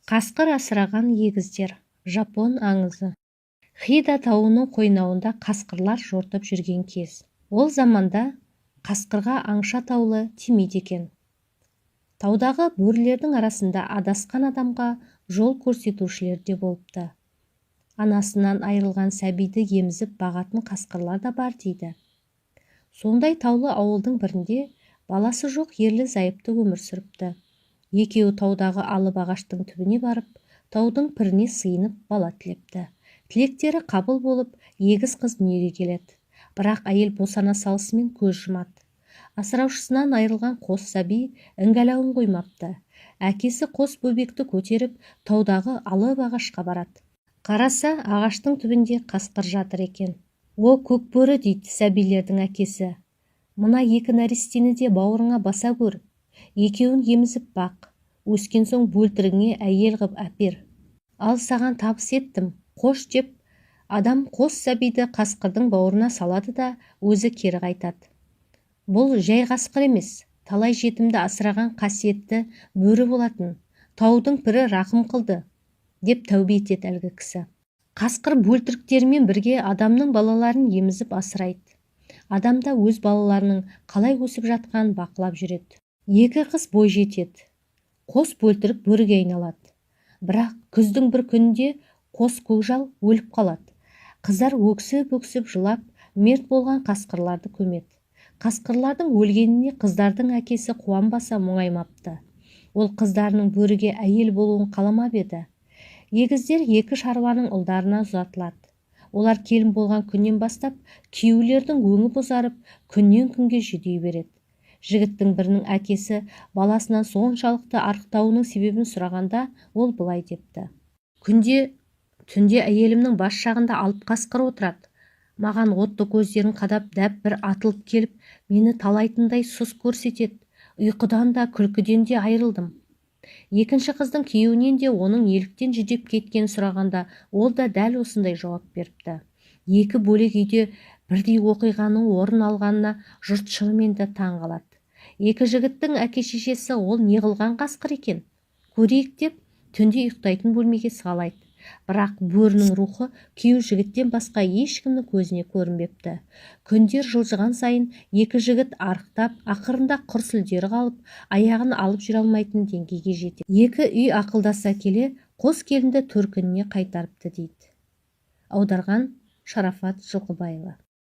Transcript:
Қасқыр асыраған егіздер. Жапон аңызы. Хида тауының қойнауында қасқырлар жортып жүрген кез. Ол заманда қасқырға аңшы атаулы тимейді екен. Таудағы бөрілердің арасында адасқан адамға жол көрсетушілер де болыпты. Анасынан айырылған сәбиді емізіп бағатын қасқырлар да бар дейді. Сондай таулы ауылдың бірінде баласы жоқ ерлі-зайыпты өмір сүріпті. Екеуі таудағы алып ағаштың түбіне барып, таудың піріне сыйынып бала тілепті. Тілектері қабыл болып, егіз қыз дүниеге келеді. Бірақ әйел босана салысымен көз жұмады. Асыраушысынан айырылған қос сәби іңгәлауын қоймапты. Әкесі қос бөбекті көтеріп, таудағы алып ағашқа барады. Қараса, ағаштың түбінде қасқыр жатыр екен. О, көкбөрі, дейді сәбилердің әкесі. Мына екі нәрестені де бауырыңа баса көр. Екеуін емізіп бақ. Өскен соң бөлтіріңе әйел қып әпер. Ал саған табыс еттім, қош деп, адам қос сәбиді қасқырдың бауырына салады да өзі кері қайтады. Бұл жай қасқыр емес, талай жетімді асыраған қасиетті бөрі болатын. Таудың пірі рақым қылды, деп тәубе етеді әлгі кісі. Қасқыр бөлтіріктерімен бірге адамның балаларын емізіп асырайды. Адам да өз балаларының қалай өсіп жатқанын бақылап жүреді. Екі қыз бой жетеді. Қос бөлтірік бөріге айналады. Бірақ күздің бір күнінде қос көкжал өліп қалады. Қыздар өксіп-өксіп жылап, мерт болған қасқырларды көмеді. Қасқырлардың өлгеніне қыздардың әкесі қуанбаса мұңаймапты. Ол қыздарының бөріге әйел болуын қаламап еді. Егіздер екі шаруаның ұлдарына ұзатылады. Олар келін болған күннен бастап күйеулердің өңі бозарып, күннен күнге жүдей береді. Жігіттің бірінің әкесі баласынан соншалықты арықтауының себебін сұрағанда, ол былай депті. Түнде әйелімнің бас жағында алып қасқыр отырады. Маған отты көздерін қадап дәп бір атылып келіп, мені талайтындай сұс көрсетеді. Ұйқыдан да күлкіден де айырылдым. Екінші қыздың күйеуінен де оның неліктен жүдеп кеткенін сұрағанда, ол да дәл осындай жауап беріпті. Екі бөлек үйде бірдей оқиғаның орын алғанына жұрт шынымен де таң қалады. Екі жігіттің әке-шешесі ол неғылған қасқыр екен? Көрейік деп, түнде ұйықтайтын бөлмеге салайды. Бірақ бөрінің рухы күйеу жігіттен басқа ешкімнің көзіне көрінбепті. Күндер жылжыған сайын екі жігіт арықтап, ақырында құр сүлдері қалып, аяғын алып жүре алмайтын деңгейге жетеді. Екі үй ақылдаса келе, қос келінді төркініне қайтарыпты дейді. Аударған Шарафат Жылқыбаева.